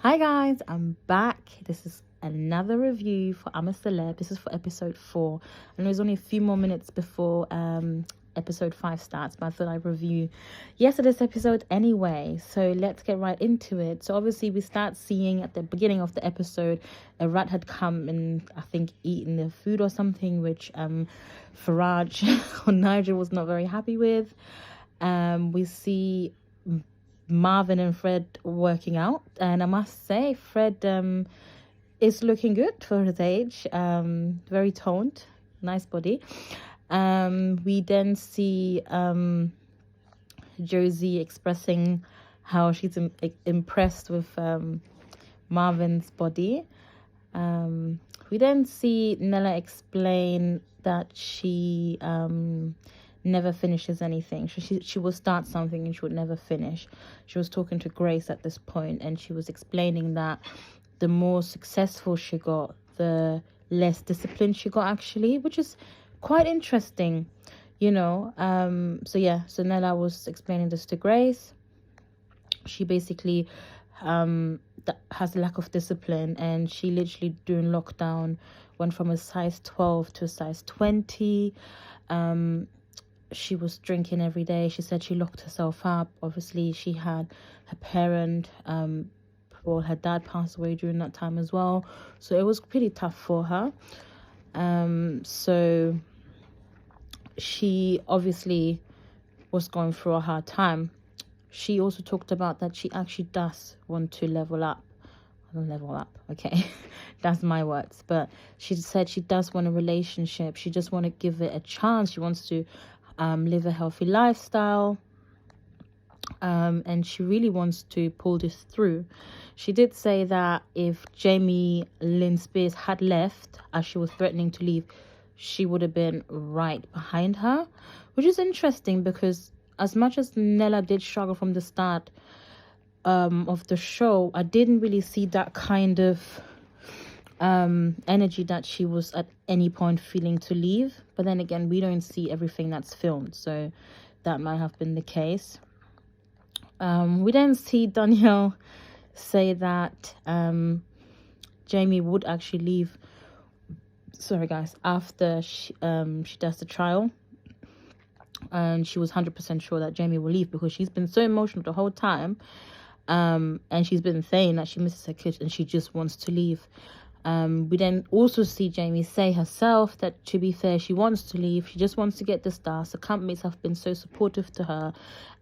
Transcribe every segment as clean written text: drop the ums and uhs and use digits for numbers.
Hi guys, I'm back. This is another review for I'm a Celeb. This is for episode 4, and there's only a few more minutes before episode 5 starts, but I thought I'd review yesterday's episode anyway. So let's get right into it. So obviously we start seeing at the beginning of the episode a rat had come and I think eaten their food or something, which Faraj or Nigel was not very happy with. We see Marvin and Fred working out, and I must say Fred is looking good for his age. Very toned, nice body. We then see Josie expressing how she's impressed with Marvin's body. We then see Nella explain that she never finishes anything. She will start something and she would never finish. She was talking to Grace at this point, and she was explaining that the more successful she got, the less discipline she got, actually, which is quite interesting, so Nella was explaining this to Grace. She basically has a lack of discipline, and she literally during lockdown went from a size 12 to a size 20. She was drinking every day. She said she locked herself up. Obviously, she had her parent, her dad passed away during that time as well. So it was pretty tough for her. So she obviously was going through a hard time. She also talked about that she actually does want to level up. Okay. That's my words. But she said she does want a relationship. She just want to give it a chance. She wants to live a healthy lifestyle, and she really wants to pull this through. She did say that if Jamie Lynn Spears had left as she was threatening to leave, she would have been right behind her, which is interesting because as much as Nella did struggle from the start of the show, I didn't really see that kind of energy that she was at any point feeling to leave. But then again, we don't see everything that's filmed, so that might have been the case. We then see Danielle say that Jamie would actually leave, after she does the trial, and she was 100% sure that Jamie will leave because she's been so emotional the whole time, and she's been saying that she misses her kids and she just wants to leave. We then also see Jamie say herself that, to be fair, she wants to leave. She just wants to get the stars. The companies have been so supportive to her.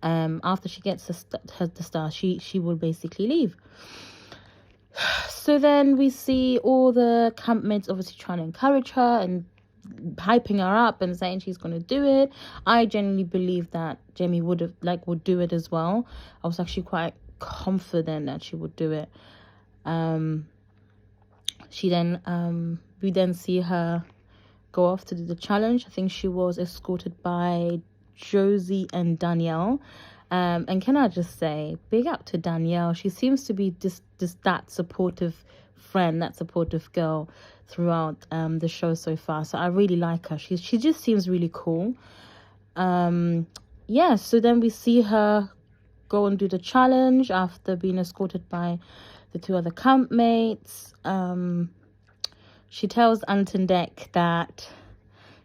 After she gets the star, she will basically leave. So then we see all the campmates obviously trying to encourage her and hyping her up and saying she's going to do it. I genuinely believe that Jamie would do it as well. I was actually quite confident that she would do it. We then see her go off to do the challenge. I think she was escorted by Josie and Danielle. And can I just say, big up to Danielle. She seems to be just that supportive friend, that supportive girl throughout the show so far. So I really like her. She just seems really cool. So then we see her go and do the challenge after being escorted by the 2 other campmates. She tells Anton Deck that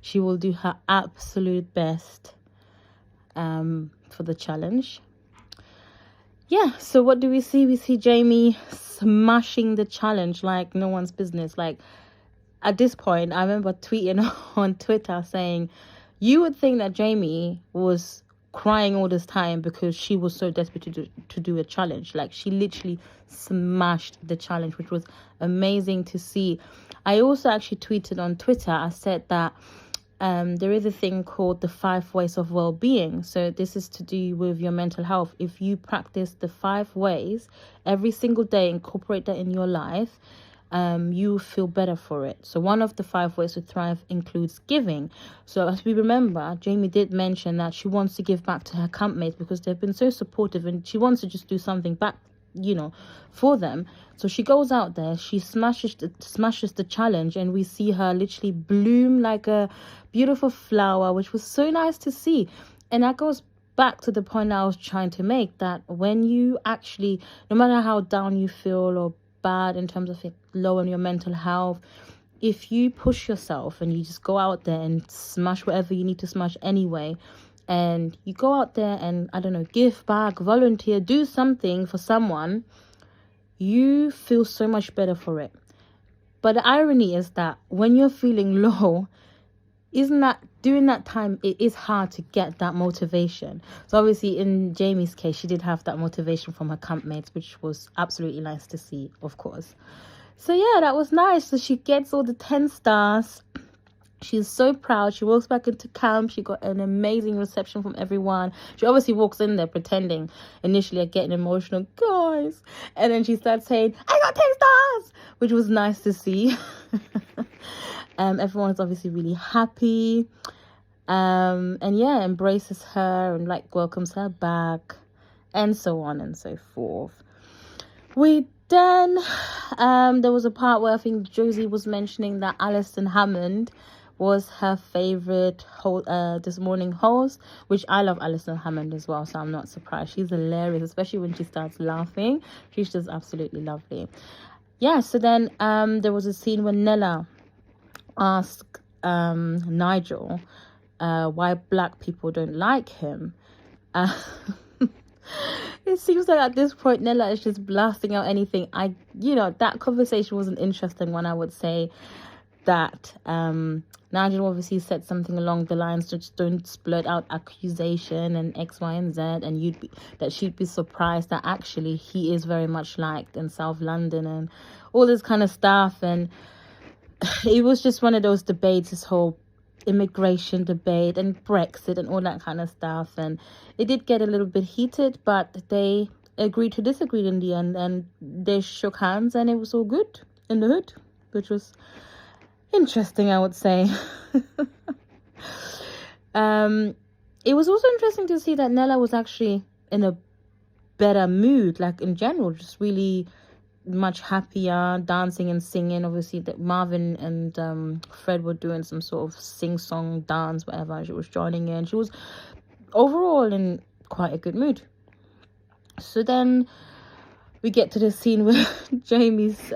she will do her absolute best for the challenge. So what do we see? We see Jamie smashing the challenge like no one's business. Like, at this point, I remember tweeting on Twitter saying, you would think that Jamie was crying all this time because she was so desperate to do a challenge. Like, she literally smashed the challenge, which was amazing to see. I also actually tweeted on Twitter, I said that there is a thing called the 5 ways of well-being. So this is to do with your mental health. If you practice the 5 ways every single day, incorporate that in your life, you feel better for it. So one of the 5 ways to thrive includes giving. So as we remember, Jamie did mention that she wants to give back to her campmates because they've been so supportive, and she wants to just do something back, for them. So she goes out there, she smashes the challenge, and we see her literally bloom like a beautiful flower, which was so nice to see. And that goes back to the point I was trying to make, that when you actually, no matter how down you feel or bad in terms of low on your mental health, if you push yourself and you just go out there and smash whatever you need to smash anyway, and you go out there and, I don't know, give back, volunteer, do something for someone, you feel so much better for it. But the irony is that when you're feeling low, isn't that during that time, it is hard to get that motivation. So obviously in Jamie's case, she did have that motivation from her campmates, which was absolutely nice to see, of course. So yeah, that was nice. So she gets all the 10 stars. She's so proud. She walks back into camp. She got an amazing reception from everyone. She obviously walks in there pretending initially getting emotional, guys. And then she starts saying, I got 10 stars, which was nice to see. Everyone's obviously really happy. And yeah, embraces her and like welcomes her back and so on and so forth. Then there was a part where I think Josie was mentioning that Alison Hammond was her favorite this morning host, which I love Alison Hammond as well, so I'm not surprised. She's hilarious, especially when she starts laughing. She's just absolutely lovely. Yeah, so then there was a scene when Nella asked Nigel why black people don't like him. It seems like at this point Nella is just blasting out anything. That conversation was an interesting one. I would say that Nigel obviously said something along the lines, just don't splurt out accusation and X, Y, and Z, and she'd be surprised that actually he is very much liked in South London and all this kind of stuff. And it was just one of those debates, this whole immigration debate and Brexit and all that kind of stuff, and it did get a little bit heated, but they agreed to disagree in the end, and they shook hands and it was all good in the hood, which was interesting, I would say. It was also interesting to see that Nella was actually in a better mood, like in general, just really much happier, dancing and singing. Obviously that Marvin and Fred were doing some sort of sing-song dance, whatever. She was joining in. She was overall in quite a good mood. So then we get to the scene where Jamie's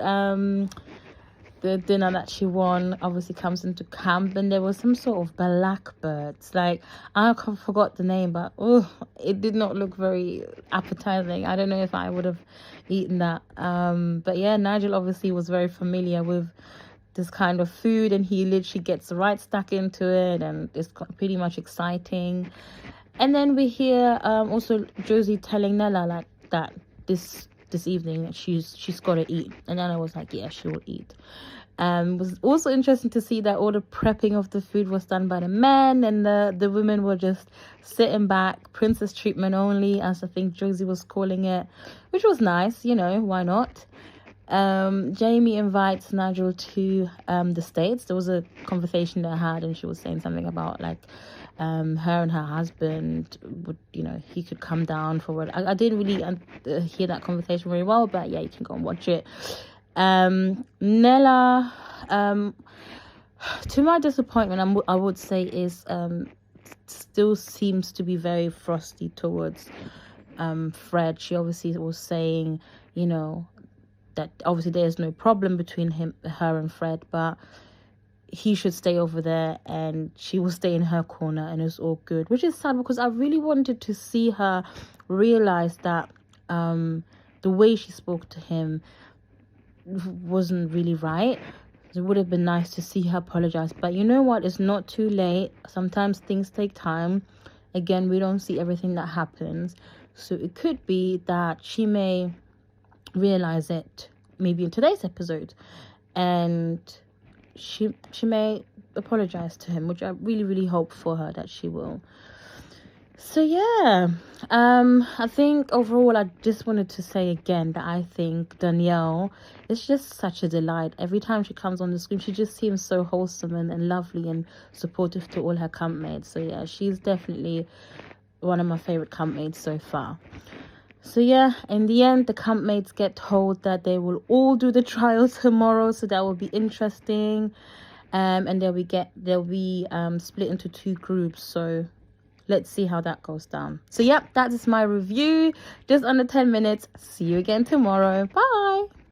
the dinner that she won obviously comes into camp, and there was some sort of blackbirds, like I forgot the name, but it did not look very appetizing. I don't know if I would have eaten that, but yeah, Nigel obviously was very familiar with this kind of food, and he literally gets right stuck into it, and it's pretty much exciting. And then we hear also Josie telling Nella like that this evening that she's got to eat, and Nella was like, yeah, she will eat. It was also interesting to see that all the prepping of the food was done by the men, and the women were just sitting back, princess treatment only, as I think Josie was calling it, which was nice, why not. Jamie invites Nigel to the States. There was a conversation they had, and she was saying something about like her and her husband would, he could come down for what. I didn't really hear that conversation very well, but yeah, you can go and watch it. Nella, to my disappointment, I would say is still seems to be very frosty towards Fred. She obviously was saying, that obviously there's no problem between her and Fred, but he should stay over there and she will stay in her corner, and it's all good, which is sad because I really wanted to see her realize that the way she spoke to him wasn't really right. It would have been nice to see her apologize, but you know what, it's not too late. Sometimes things take time. Again, we don't see everything that happens, so it could be that she may realize it maybe in today's episode, and she may apologize to him, which I really, really hope for her that she will. So yeah, I think overall I just wanted to say again that I think Danielle is just such a delight. Every time she comes on the screen, she just seems so wholesome and lovely and supportive to all her campmates. So yeah, she's definitely one of my favorite campmates so far. So yeah, in the end, the campmates get told that they will all do the trial tomorrow, so that will be interesting. And they'll be split into two groups. So let's see how that goes down. So yep, that is my review, just under 10 minutes. See you again tomorrow. Bye.